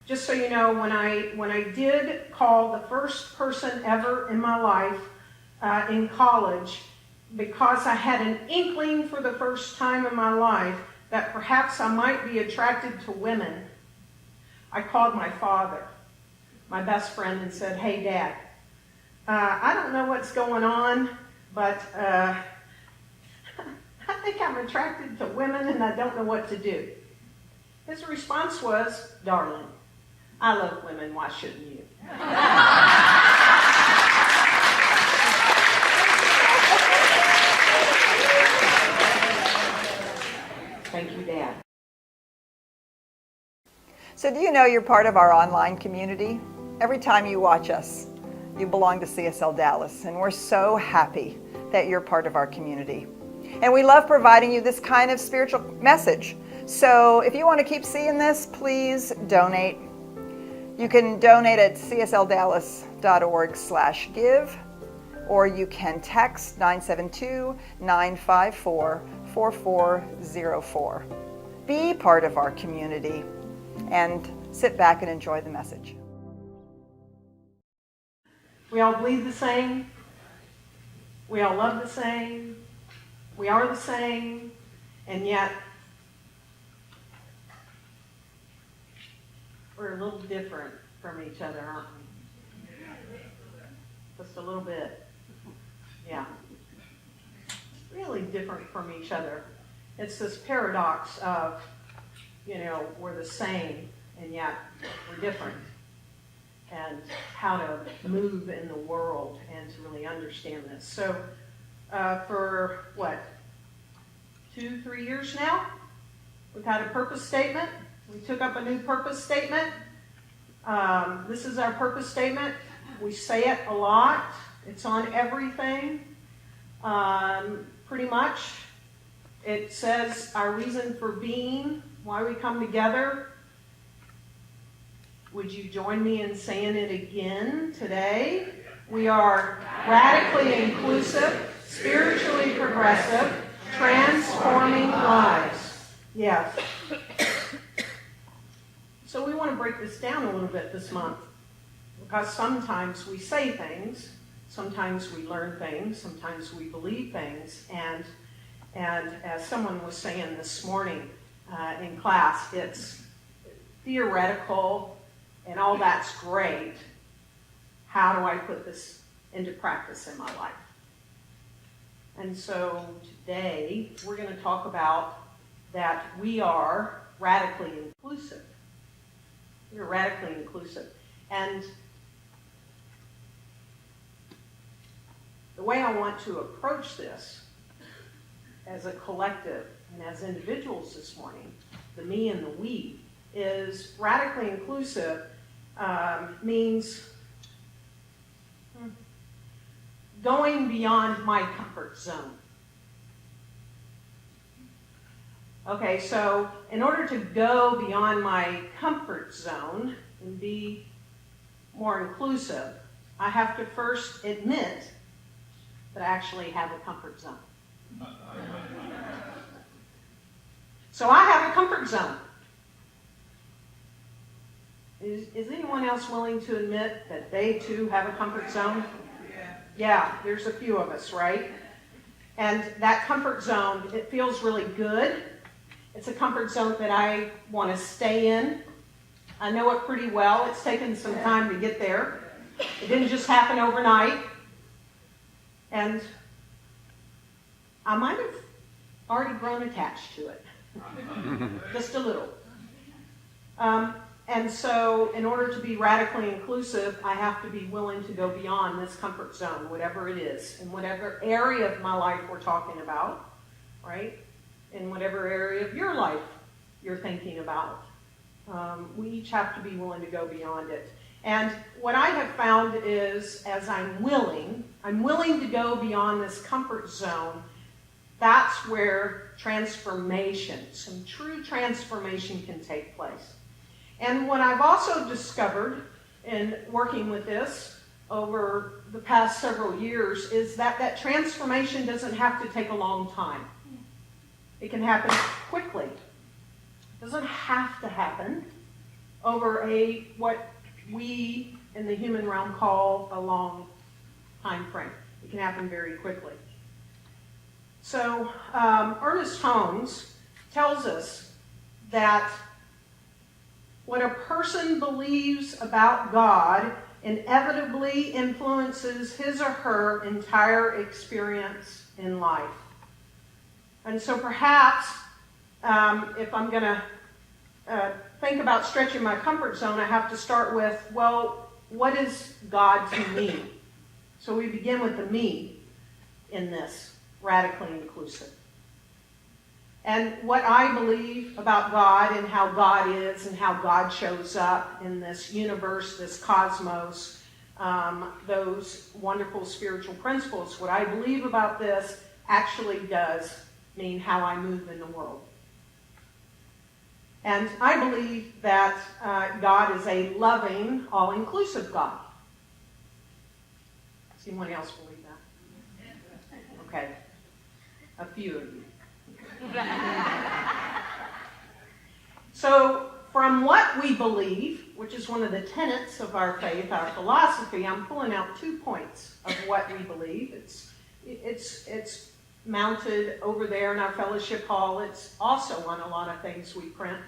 Just so you know, when I did call the first person ever in my life in college, because I had an inkling for the first time in my life that perhaps I might be attracted to women, I called my father, my best friend, and said, "Hey, Dad, I don't know what's going on, but I think I'm attracted to women and I don't know what to do." His response was, "Darling, I love women, why shouldn't you?" Thank you, Dad. So do you know you're part of our online community? Every time you watch us, you belong to CSL Dallas, and we're so happy that you're part of our community. And we love providing you this kind of spiritual message. So if you want to keep seeing this, please donate. You can donate at csldallas.org/give, or you can text 972-954-4404. Be part of our community and sit back and enjoy the message. We all bleed the same. We all love the same. We are the same. And yet, we're a little different from each other, aren't we? Just a little bit. Yeah. Really different from each other. It's this paradox of, we're the same and yet we're different. And how to move in the world and to really understand this. So for 2-3 years now, we've had a purpose statement. We took up a new purpose statement. This is our purpose statement. We say it a lot. It's on everything, pretty much. It says our reason for being, why we come together. Would you join me in saying it again today? We are radically inclusive, spiritually progressive, transforming lives. Yes. So we want to break this down a little bit this month, because sometimes we say things, sometimes we learn things, sometimes we believe things, and as someone was saying this morning in class, it's theoretical and all that's great. How do I put this into practice in my life? And so today we're going to talk about that we are radically inclusive. We're radically inclusive. And the way I want to approach this as a collective and as individuals this morning, the me and the we, is radically inclusive means going beyond my comfort zone. Okay, so in order to go beyond my comfort zone and be more inclusive, I have to first admit that I actually have a comfort zone. So I have a comfort zone. Is anyone else willing to admit that they too have a comfort zone? Yeah, there's a few of us, right? And that comfort zone, it feels really good. It's a comfort zone that I want to stay in. I know it pretty well. It's taken some time to get there. It didn't just happen overnight. And I might have already grown attached to it. Just a little. And so in order to be radically inclusive, I have to be willing to go beyond this comfort zone, whatever it is, in whatever area of my life we're talking about, right? In whatever area of your life you're thinking about. We each have to be willing to go beyond it. And what I have found is, as I'm willing to go beyond this comfort zone, that's where transformation, some true transformation can take place. And what I've also discovered in working with this over the past several years is that transformation doesn't have to take a long time. It can happen quickly. It doesn't have to happen over what we in the human realm call a long time frame. It can happen very quickly. So Ernest Holmes tells us that what a person believes about God inevitably influences his or her entire experience in life. And so perhaps if I'm going to think about stretching my comfort zone, I have to start with, well, what is God to me? So we begin with the me in this, radically inclusive. And what I believe about God and how God is and how God shows up in this universe, this cosmos, those wonderful spiritual principles, what I believe about this actually does mean how I move in the world. And I believe that God is a loving, all-inclusive God. Does anyone else believe that? Okay. A few of you. So, from what we believe, which is one of the tenets of our faith, our philosophy, I'm pulling out 2 points of what we believe. It's mounted over there in our fellowship hall. It's also on a lot of things we print.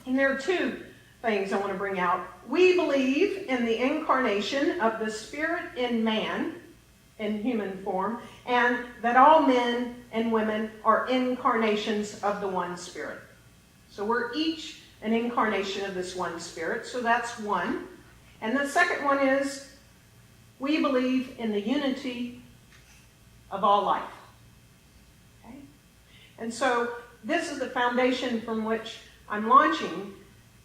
And there are 2 things I want to bring out. We believe in the incarnation of the Spirit in man, in human form, and that all men and women are incarnations of the one Spirit. So we're each an incarnation of this one Spirit, so that's one. And the second one is, we believe in the unity of all life. Okay? And so this is the foundation from which I'm launching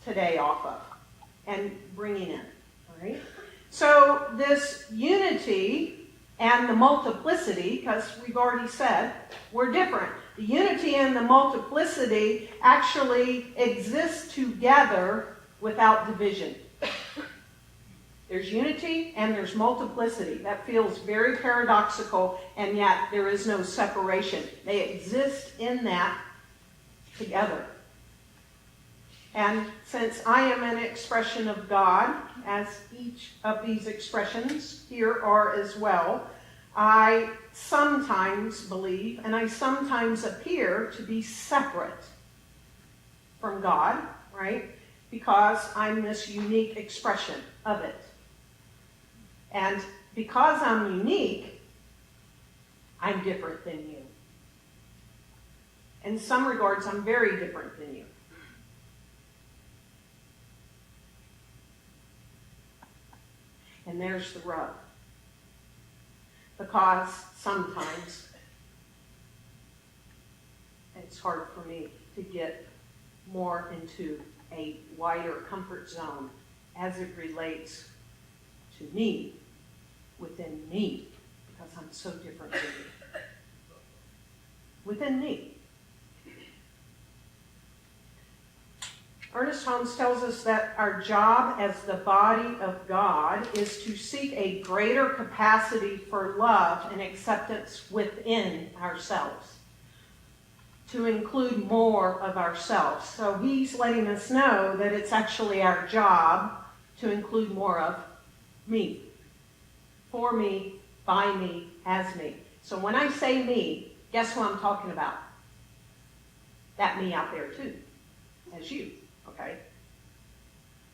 today off of and bringing in. All right? So this unity and the multiplicity, because we've already said we're different. The unity and the multiplicity actually exist together without division. There's unity and there's multiplicity. That feels very paradoxical, and yet there is no separation. They exist in that together. And since I am an expression of God, as each of these expressions here are as well, I sometimes believe and I sometimes appear to be separate from God, right? Because I'm this unique expression of it. And because I'm unique, I'm different than you. In some regards, I'm very different than you. And there's the rub. Because sometimes it's hard for me to get more into a wider comfort zone as it relates to me, within me, because I'm so different than you. Within me. Ernest Holmes tells us that our job as the body of God is to seek a greater capacity for love and acceptance within ourselves, to include more of ourselves. So he's letting us know that it's actually our job to include more of me, for me, by me, as me. So when I say me, guess who I'm talking about? That me out there too, as you. Okay?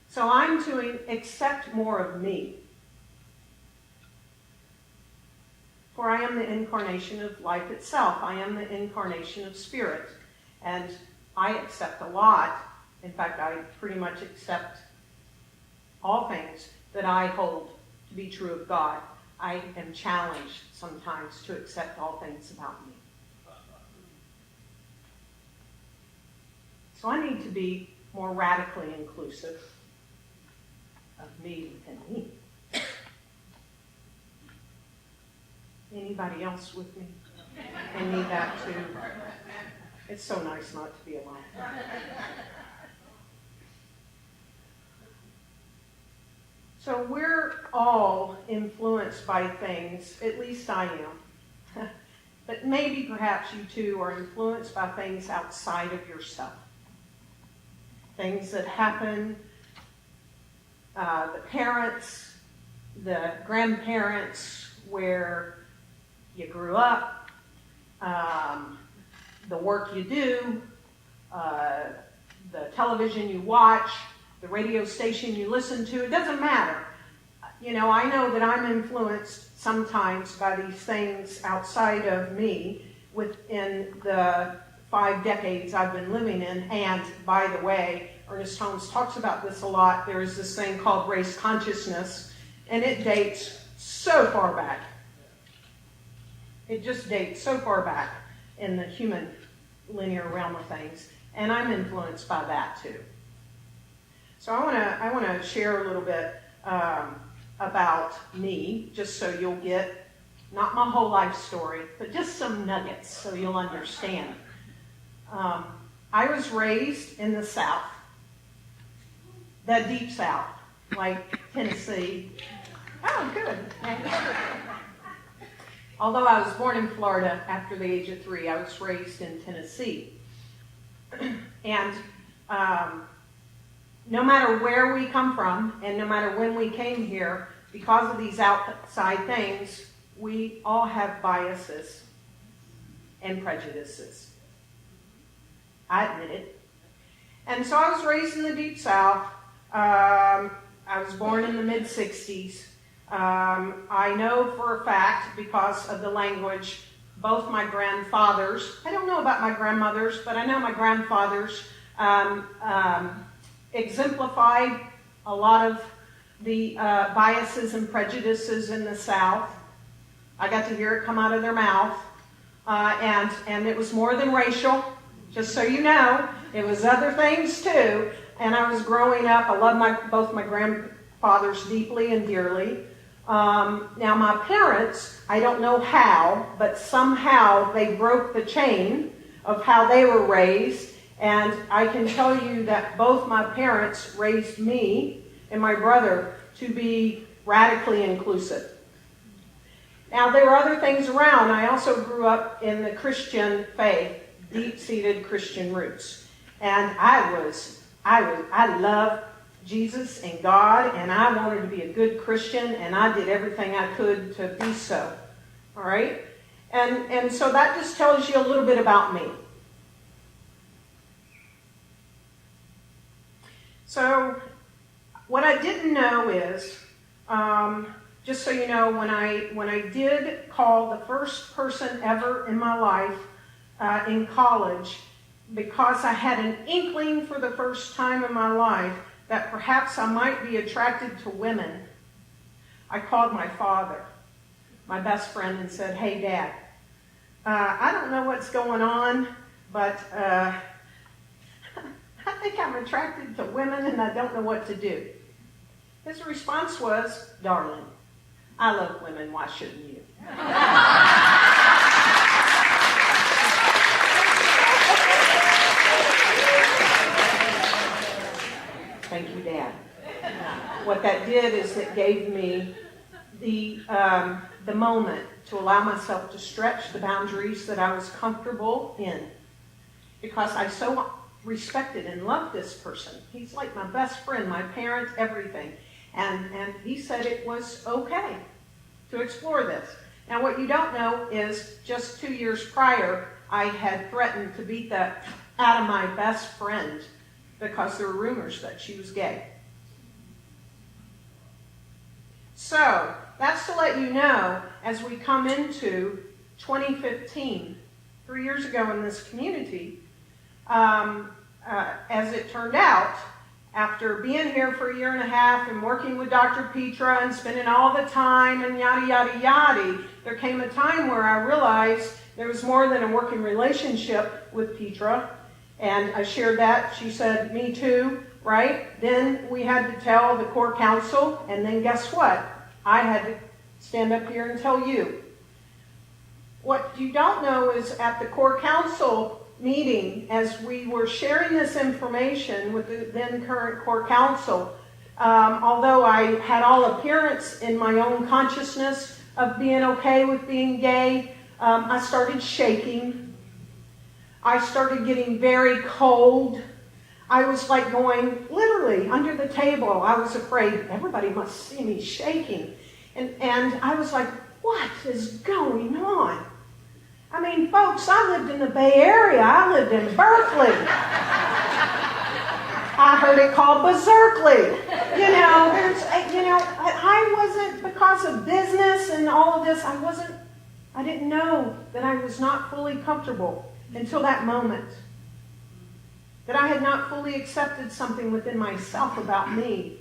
So I'm to accept more of me. For I am the incarnation of life itself. I am the incarnation of spirit. And I accept a lot. In fact, I pretty much accept all things that I hold to be true of God. I am challenged sometimes to accept all things about me. So I need to be more radically inclusive of me within me. Anybody else with me? And need that too? It's so nice not to be alone. So we're all influenced by things, at least I am. But maybe perhaps you too are influenced by things outside of yourself. Things that happen the parents, the grandparents, where you grew up, the work you do, the television you watch, the radio station you listen to. It doesn't matter. You know, I know that I'm influenced sometimes by these things outside of me within the 5 decades I've been living in. And by the way, Ernest Holmes talks about this a lot. There is this thing called race consciousness, and it dates so far back. It just dates so far back in the human linear realm of things, and I'm influenced by that too. So I want to share a little bit about me, just so you'll get not my whole life story, but just some nuggets so you'll understand. I was raised in the South, the deep South, like Tennessee. Oh, good. Although I was born in Florida after the age of 3, I was raised in Tennessee. And no matter where we come from, and no matter when we came here, because of these outside things, we all have biases and prejudices. I admit it. And so I was raised in the Deep South. I was born in the mid-60s. I know for a fact, because of the language, both my grandfathers, I don't know about my grandmothers, but I know my grandfathers exemplified a lot of the biases and prejudices in the South. I got to hear it come out of their mouth. And it was more than racial, just so you know. It was other things too. And I was growing up, I love both my grandfathers deeply and dearly. Now my parents, I don't know how, but somehow they broke the chain of how they were raised. And I can tell you that both my parents raised me and my brother to be radically inclusive. Now, there were other things around. I also grew up in the Christian faith, deep-seated Christian roots. And I loved Jesus and God, and I wanted to be a good Christian, and I did everything I could to be so. All right? And so that just tells you a little bit about me. So what I didn't know is, just so you know, when I did call the first person ever in my life in college, because I had an inkling for the first time in my life that perhaps I might be attracted to women, I called my father, my best friend, and said, "Hey, Dad, I don't know what's going on, but I think I'm attracted to women and I don't know what to do." His response was, "Darling, I love women, why shouldn't you?" Thank you, Dad. What that did is it gave me the moment to allow myself to stretch the boundaries that I was comfortable in, because I so respected and loved this person. He's like my best friend, my parents, everything. And he said it was okay to explore this. Now, what you don't know is just 2 years prior, I had threatened to beat the out of my best friend because there were rumors that she was gay. So, that's to let you know, as we come into 2015, 3 years ago in this community, as it turned out, after being here for 1.5 years and working with Dr. Petra and spending all the time and yada, yada, yada, there came a time where I realized there was more than a working relationship with Petra. And I shared that. She said, "Me too," right? Then we had to tell the core council, and then guess what? I had to stand up here and tell you. What you don't know is at the core council meeting, as we were sharing this information with the then current core council, although I had all appearance in my own consciousness of being okay with being gay, I started shaking. I started getting very cold. I was like going literally under the table. I was afraid everybody must see me shaking. And I was like, what is going on? I mean, folks, I lived in the Bay Area. I lived in Berkeley. I heard it called Berserkly. I wasn't, because of business and all of this, I didn't know that I was not fully comfortable until that moment. That I had not fully accepted something within myself about me.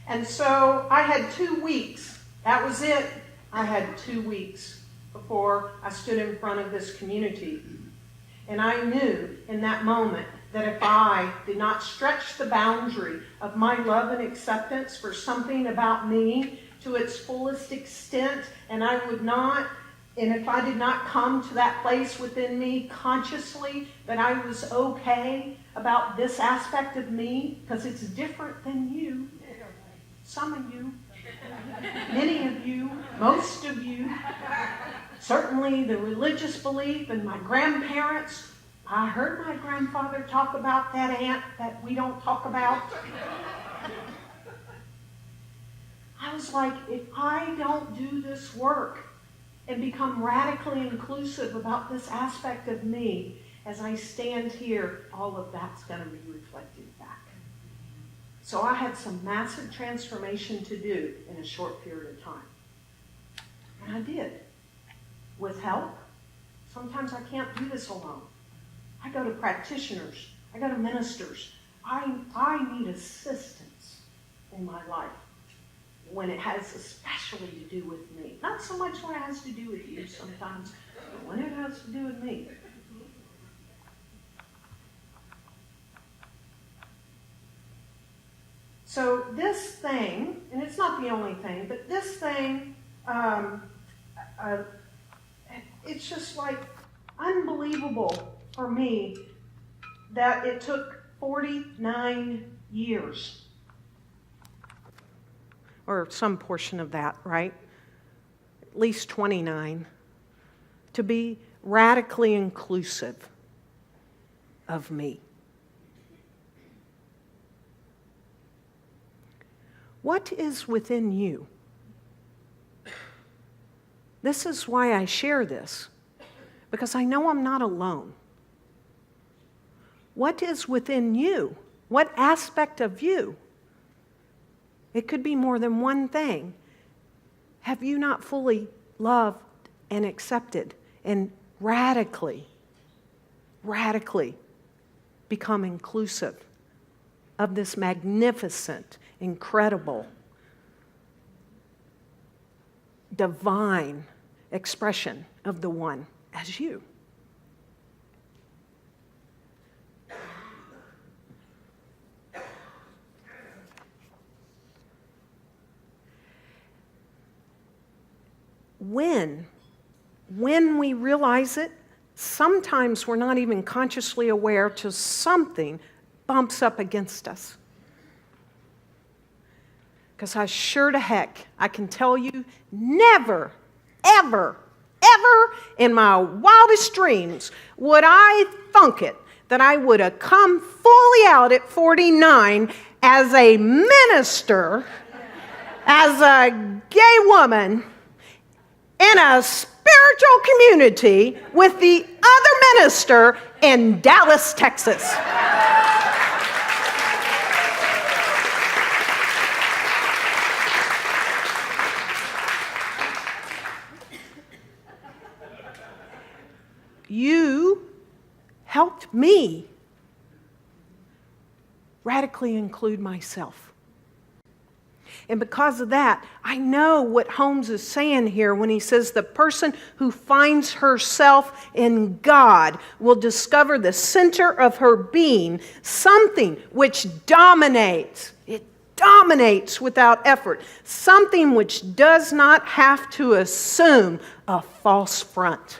And so I had 2 weeks. That was it. I had 2 weeks before I stood in front of this community. And I knew in that moment that if I did not stretch the boundary of my love and acceptance for something about me to its fullest extent, and if I did not come to that place within me consciously that I was okay about this aspect of me, because it's different than you, some of you, many of you, most of you, certainly the religious belief and my grandparents. I heard my grandfather talk about that aunt that we don't talk about. I was like, if I don't do this work and become radically inclusive about this aspect of me, as I stand here, all of that's going to be reflected back. So I had some massive transformation to do in a short period of time. And I did. With help. Sometimes I can't do this alone. I go to practitioners. I go to ministers. I need assistance in my life when it has especially to do with me. Not so much when it has to do with you sometimes, but when it has to do with me. So this thing, and it's not the only thing, but this thing, it's just like unbelievable for me that it took 49 years. Or some portion of that, right? At least 29. To be radically inclusive of me. What is within you? This is why I share this, because I know I'm not alone. What is within you? What aspect of you? It could be more than one thing. Have you not fully loved and accepted and radically become inclusive of this magnificent, incredible, divine expression of the one as you? When we realize it, sometimes we're not even consciously aware till something bumps up against us. Because I sure to heck, I can tell you, never, ever, ever in my wildest dreams would I thunk it that I would have come fully out at 49 as a minister, as a gay woman, in a spiritual community with the other minister in Dallas, Texas. You helped me radically include myself. And because of that, I know what Holmes is saying here when he says the person who finds herself in God will discover the center of her being, something which dominates. It dominates without effort. Something which does not have to assume a false front.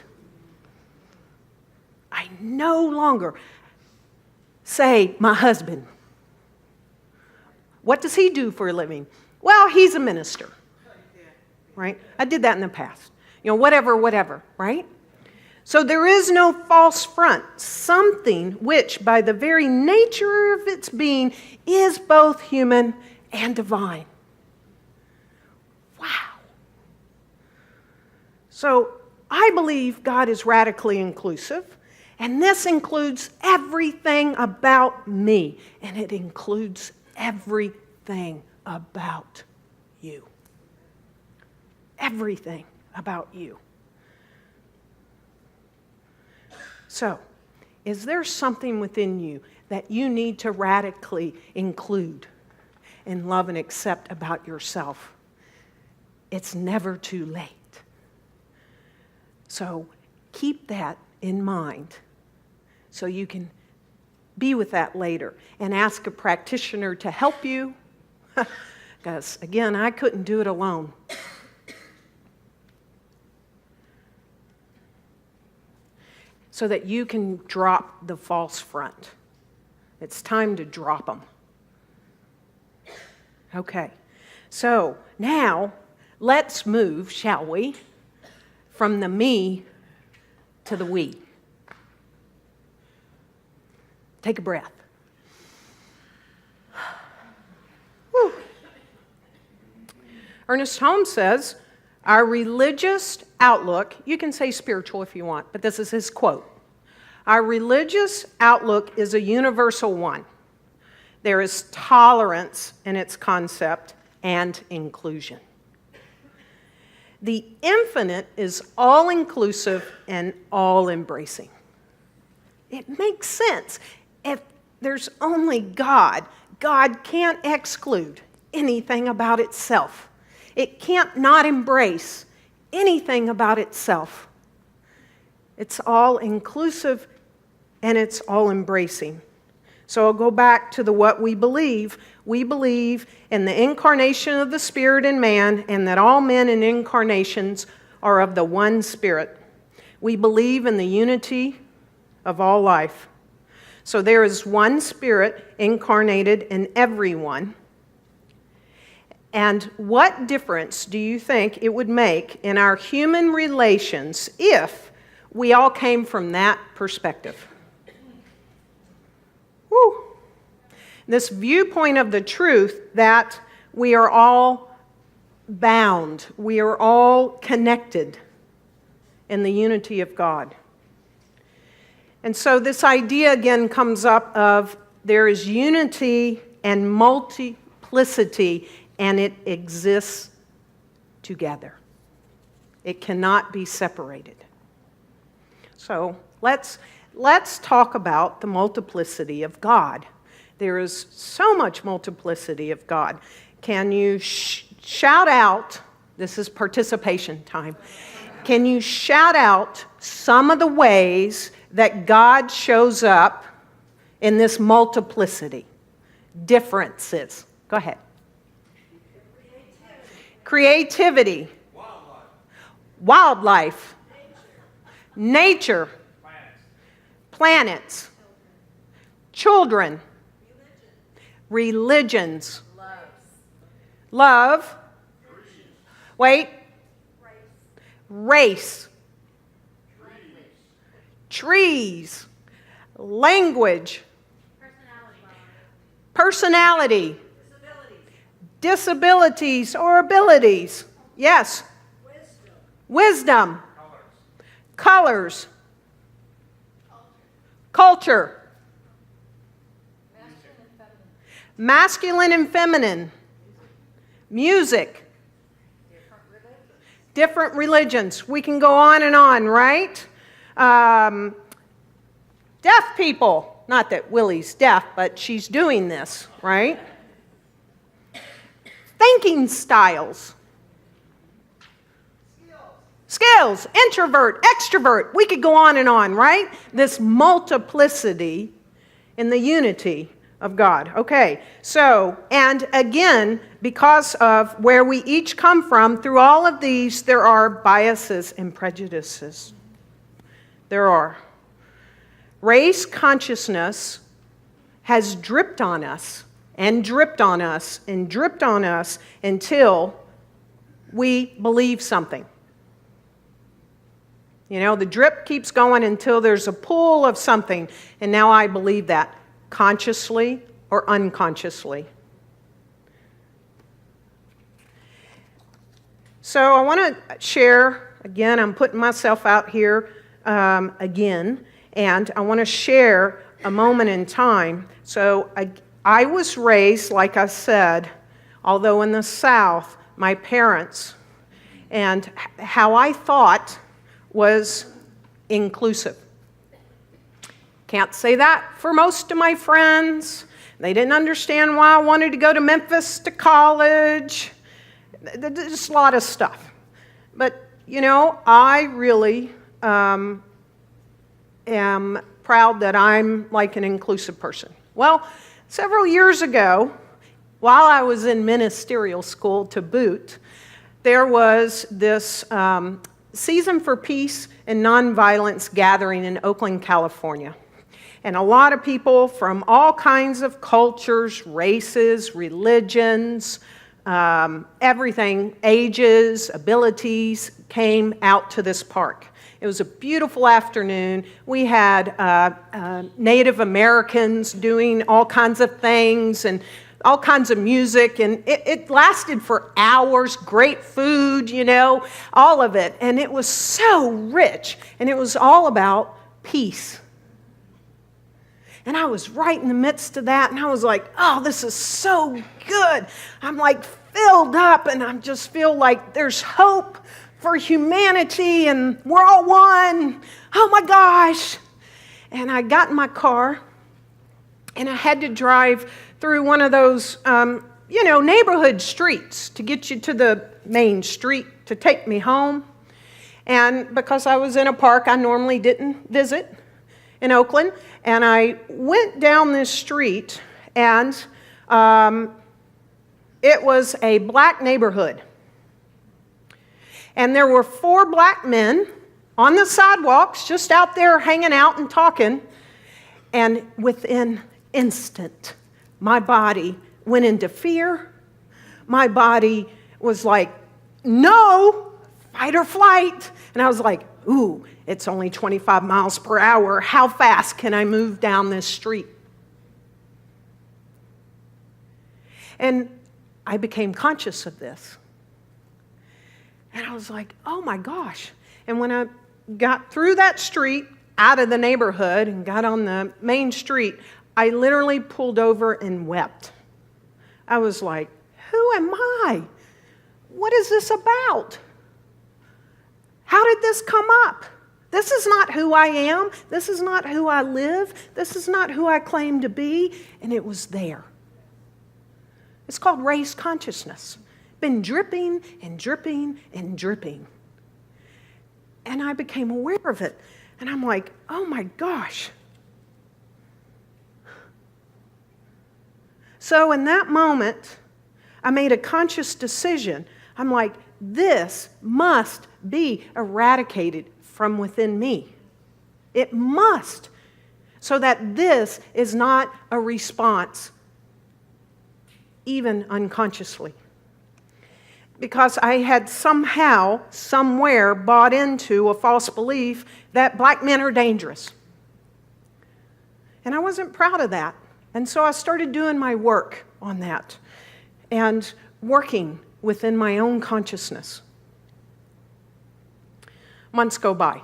I no longer say, my husband. What does he do for a living? Well, he's a minister, right? I did that in the past. Whatever, right? So there is no false front, something which by the very nature of its being is both human and divine. Wow. So I believe God is radically inclusive, and this includes everything about me, and it includes everything about you. Everything about you. So, is there something within you that you need to radically include and love and accept about yourself? It's never too late. So, keep that in mind so you can be with that later and ask a practitioner to help you. Because, again, I couldn't do it alone. So that you can drop the false front. It's time to drop them. Okay, so now let's move, shall we, from the me to the we. Take a breath. Whew. Ernest Holmes says, our religious outlook, you can say spiritual if you want, but this is his quote. Our religious outlook is a universal one. There is tolerance in its concept and inclusion. The infinite is all-inclusive and all-embracing. It makes sense. If there's only God, God can't exclude anything about itself. It can't not embrace anything about itself. It's all inclusive and it's all embracing. So I'll go back to what we believe. We believe in the incarnation of the Spirit in man and that all men and incarnations are of the one Spirit. We believe in the unity of all life. So there is one Spirit incarnated in everyone. And what difference do you think it would make in our human relations if we all came from that perspective? Woo. This viewpoint of the truth that we are all bound, we are all connected in the unity of God. And so this idea again comes up of there is unity and multiplicity, and it exists together. It cannot be separated. So let's talk about the multiplicity of God. There is so much multiplicity of God. Can you shout out, this is participation time, can you shout out some of the ways that God shows up in this multiplicity? Differences. Go ahead. Creativity. Wildlife. Nature. Planets. Children. Religions. Love. Wait. Race. Trees. Language. Personality. Disabilities or abilities. Yes. Wisdom. Colors. Culture. Masculine and feminine. Music. Different religions. We can go on and on, right? Deaf people. Not that Willie's deaf, but she's doing this, right? Thinking styles. Skills, introvert, extrovert. We could go on and on, right? This multiplicity in the unity of God. Okay, so, and again, because of where we each come from, through all of these, there are biases and prejudices. There are. Race consciousness has dripped on us and dripped on us and dripped on us until we believe something. You know, the drip keeps going until there's a pool of something. And now I believe that, consciously or unconsciously. So I want to share, again, I'm putting myself out here again, and I want to share a moment in time. So I was raised, like I said, although in the South, my parents, and how I thought was inclusive. Can't say that for most of my friends. They didn't understand why I wanted to go to Memphis to college. Just a lot of stuff. But, you know, I really am proud that I'm like an inclusive person. Well, several years ago, while I was in ministerial school to boot, there was this Season for Peace and Nonviolence gathering in Oakland, California. And a lot of people from all kinds of cultures, races, religions, everything, ages, abilities, came out to this park. It was a beautiful afternoon. We had Native Americans doing all kinds of things and all kinds of music, and it lasted for hours, great food, you know, all of it. And it was so rich, and it was all about peace. And I was right in the midst of that, and I was like, oh, this is so good. I'm like filled up, and I just feel like there's hope for humanity, and we're all one. Oh my gosh. And I got in my car, and I had to drive through one of those, neighborhood streets to get you to the main street to take me home. And because I was in a park I normally didn't visit in Oakland, and I went down this street, and it was a black neighborhood. And there were 4 black men on the sidewalks, just out there hanging out and talking. And within instant, my body went into fear. My body was like, no, fight or flight. And I was like, ooh, it's only 25 miles per hour. How fast can I move down this street? And I became conscious of this. And I was like, oh my gosh. And when I got through that street, out of the neighborhood, and got on the main street, I literally pulled over and wept. I was like, who am I? What is this about? How did this come up? This is not who I am. This is not who I live. This is not who I claim to be. And it was there. It's called race consciousness. Been dripping and dripping and dripping. And I became aware of it. And I'm like, oh my gosh. So in that moment, I made a conscious decision. I'm like, this must be eradicated from within me. It must. So that this is not a response, even unconsciously. Because I had somehow, somewhere, bought into a false belief that black men are dangerous. And I wasn't proud of that. And so I started doing my work on that and working within my own consciousness. Months go by.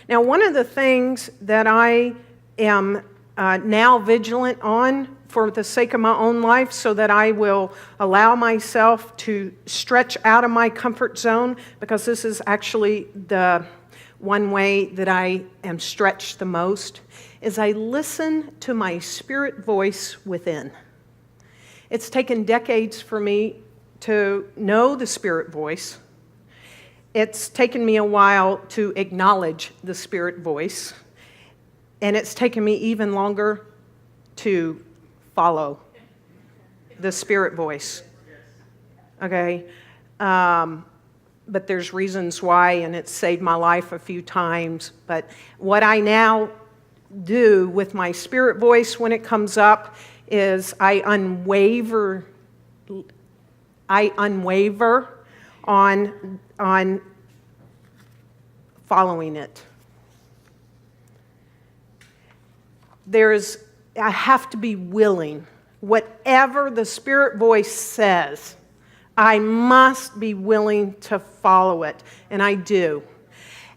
Now, one of the things that I am now vigilant on for the sake of my own life, so that I will allow myself to stretch out of my comfort zone, because this is actually the one way that I am stretched the most, is I listen to my spirit voice within. It's taken decades for me to know the spirit voice. It's taken me a while to acknowledge the spirit voice. And it's taken me even longer to follow the spirit voice. Okay? But there's reasons why, and it's saved my life a few times. But what I now do with my spirit voice when it comes up is I unwaver on following it. I have to be willing. Whatever the Spirit voice says, I must be willing to follow it, and I do.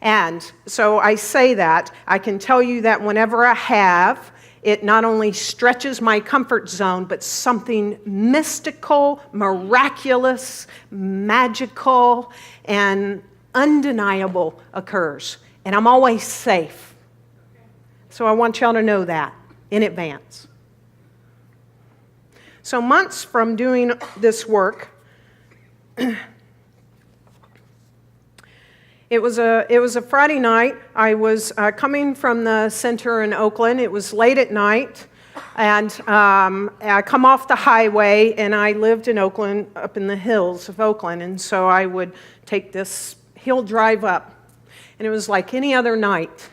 And so I say that. I can tell you that whenever I have, it not only stretches my comfort zone, but something mystical, miraculous, magical, and undeniable occurs. And I'm always safe. So I want y'all to know that in advance. So months from doing this work, it was a Friday night. I was coming from the center in Oakland. It was late at night, and I come off the highway, and I lived in Oakland, up in the hills of Oakland, and so I would take this hill drive up, and it was like any other night.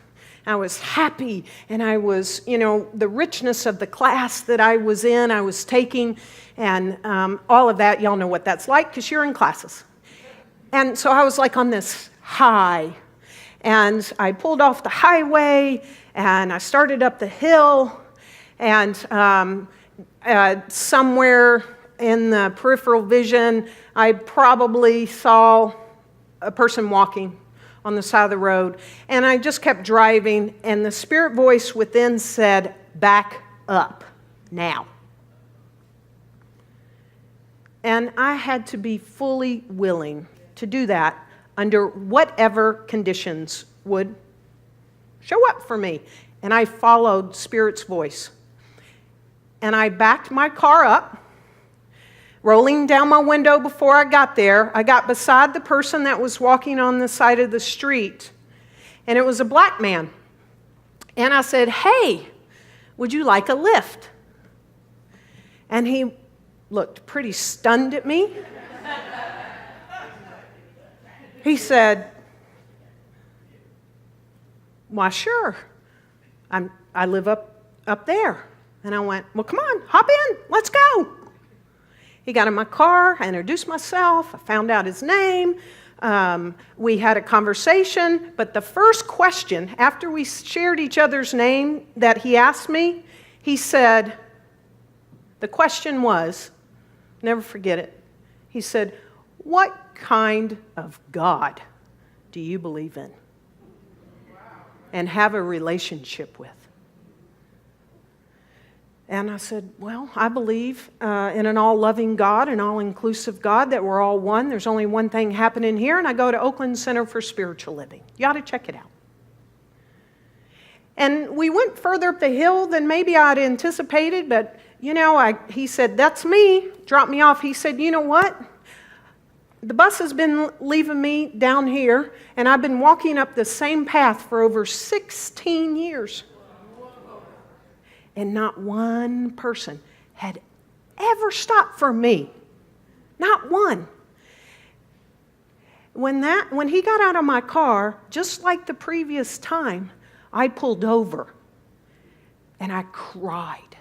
I was happy, and I was, the richness of the class that I was in, I was taking, and all of that. Y'all know what that's like because you're in classes. And so I was like on this high, and I pulled off the highway, and I started up the hill, and somewhere in the peripheral vision, I probably saw a person walking on the side of the road, and I just kept driving, and the Spirit voice within said, "Back up now." And I had to be fully willing to do that under whatever conditions would show up for me. And I followed Spirit's voice. And I backed my car up, rolling down my window before I got there. I got beside the person that was walking on the side of the street, and it was a black man. And I said, "Hey, would you like a lift?" And he looked pretty stunned at me. He said, "Why, sure. I live up there." And I went, "Well, come on, hop in, let's go." He got in my car, I introduced myself, I found out his name, we had a conversation, but the first question, after we shared each other's name that he asked me, he said, the question was, never forget it, he said, "What kind of God do you believe in and have a relationship with?" And I said, "Well, I believe in an all-loving God, an all-inclusive God, that we're all one. There's only one thing happening here, and I go to Oakland Center for Spiritual Living. You ought to check it out." And we went further up the hill than maybe I'd anticipated, but, he said, "That's me," dropped me off. He said, "You know what? The bus has been leaving me down here, and I've been walking up the same path for over 16 years. And not one person had ever stopped for me. Not one." When he got out of my car, just like the previous time, I pulled over and I cried.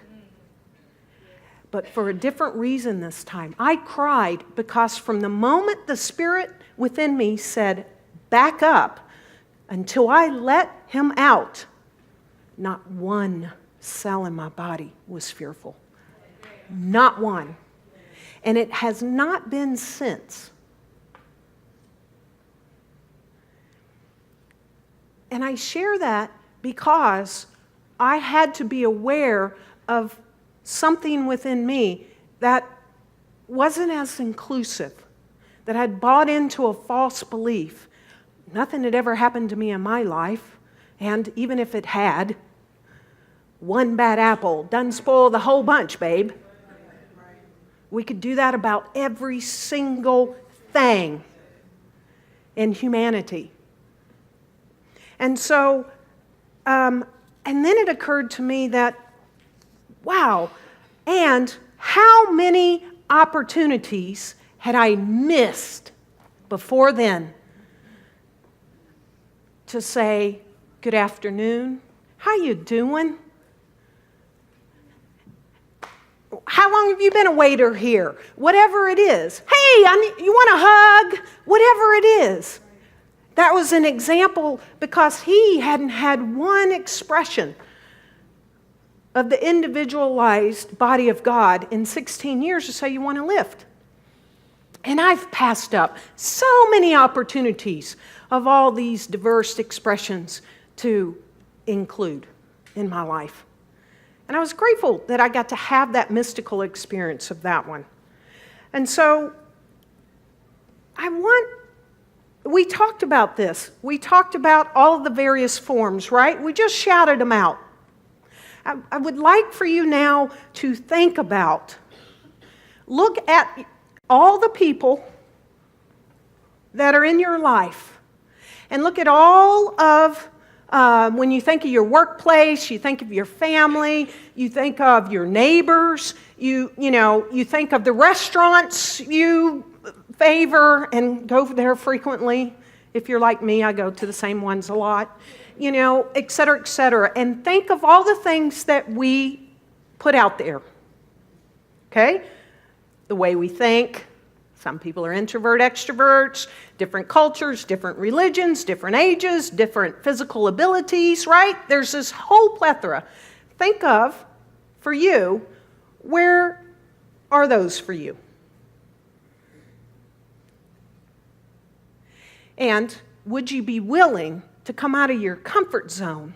But for a different reason this time. I cried because from the moment the Spirit within me said, "Back up," until I let him out, not one cell in my body was fearful. Not one. And it has not been since. And I share that because I had to be aware of something within me that wasn't as inclusive, that had bought into a false belief. Nothing had ever happened to me in my life, and even if it had, one bad apple doesn't spoil the whole bunch, babe. We could do that about every single thing in humanity. And so, and then it occurred to me that, wow, and how many opportunities had I missed before then to say, "Good afternoon, how you doing? How long have you been a waiter here?" Whatever it is. "Hey, you want a hug?" Whatever it is. That was an example because he hadn't had one expression of the individualized body of God in 16 years to say you want to lift. And I've passed up so many opportunities of all these diverse expressions to include in my life. And I was grateful that I got to have that mystical experience of that one. And so we talked about this. We talked about all of the various forms, right? We just shouted them out. I would like for you now to think about, look at all the people that are in your life, and look at all of, when you think of your workplace, you think of your family, you think of your neighbors, you think of the restaurants you favor and go there frequently. If you're like me, I go to the same ones a lot, et cetera, et cetera. And think of all the things that we put out there, okay? The way we think. Some people are introvert, extroverts, different cultures, different religions, different ages, different physical abilities, right? There's this whole plethora. Think of, for you, where are those for you? And would you be willing to come out of your comfort zone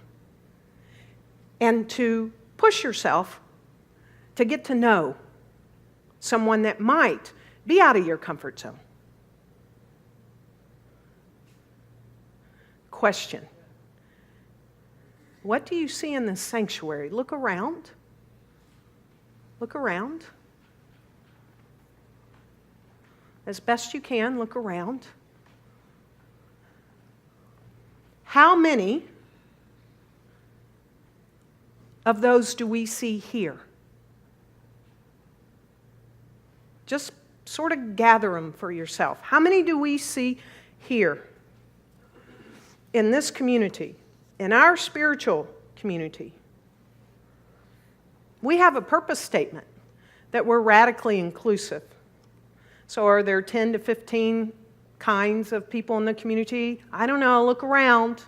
and to push yourself to get to know someone that might be out of your comfort zone? Question. What do you see in this sanctuary? Look around. Look around. As best you can, look around. How many of those do we see here? Just sort of gather them for yourself. How many do we see here in this community, in our spiritual community? We have a purpose statement that we're radically inclusive. So are there 10 to 15 kinds of people in the community? I don't know. Look around.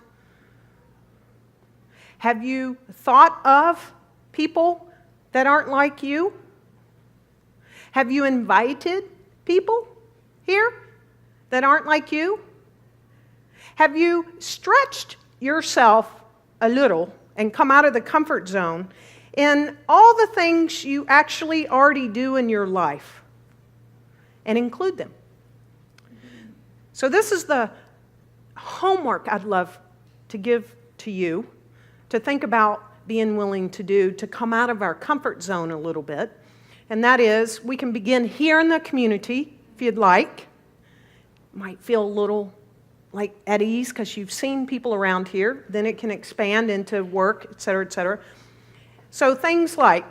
Have you thought of people that aren't like you? Have you invited people here that aren't like you? Have you stretched yourself a little and come out of the comfort zone in all the things you actually already do in your life and include them? So this is the homework I'd love to give to you, to think about being willing to do, to come out of our comfort zone a little bit. And that is, we can begin here in the community, if you'd like. Might feel a little like at ease because you've seen people around here. Then it can expand into work, et cetera, et cetera. So things like,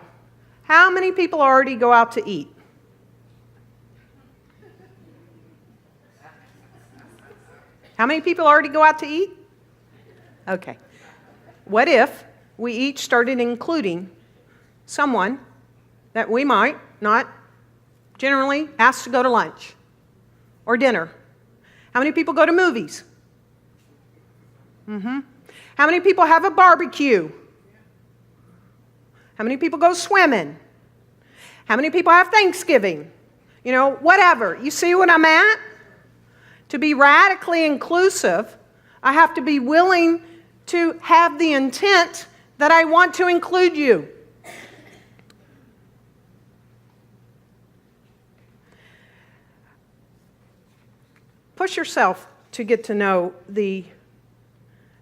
how many people already go out to eat? How many people already go out to eat? Okay. What if we each started including someone that we might not generally ask to go to lunch or dinner? How many people go to movies? How many people have a barbecue? How many people go swimming? How many people have Thanksgiving? Whatever. You see what I'm at? To be radically inclusive, I have to be willing to have the intent that I want to include you. Push yourself to get to know the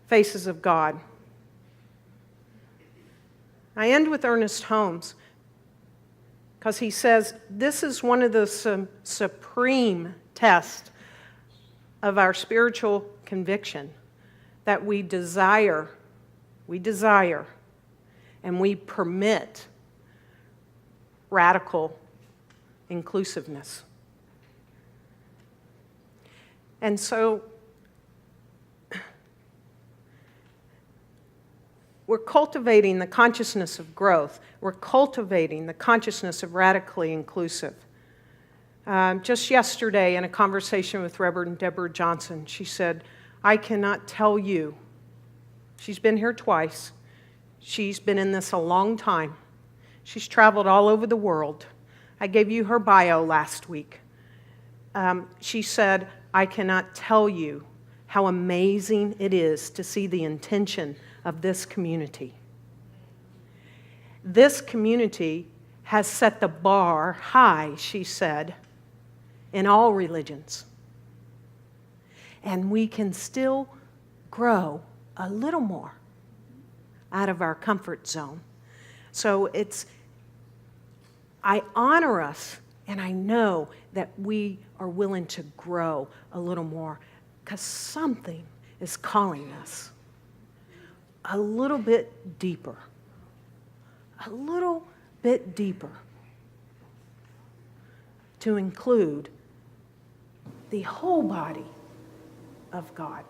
faces of God. I end with Ernest Holmes because he says this is one of the supreme tests of our spiritual conviction, that we desire, and we permit radical inclusiveness. And so we're cultivating the consciousness of growth. We're cultivating the consciousness of radically inclusive. Just yesterday in a conversation with Reverend Deborah Johnson, she said, I cannot tell you. She's been here twice. She's been in this a long time. She's traveled all over the world. I gave you her bio last week. She said, I cannot tell you how amazing it is to see the intention of this community. This community has set the bar high, she said, in all religions. And we can still grow a little more out of our comfort zone. So I honor us, and I know that we are willing to grow a little more because something is calling us a little bit deeper. A little bit deeper to include the whole body of God.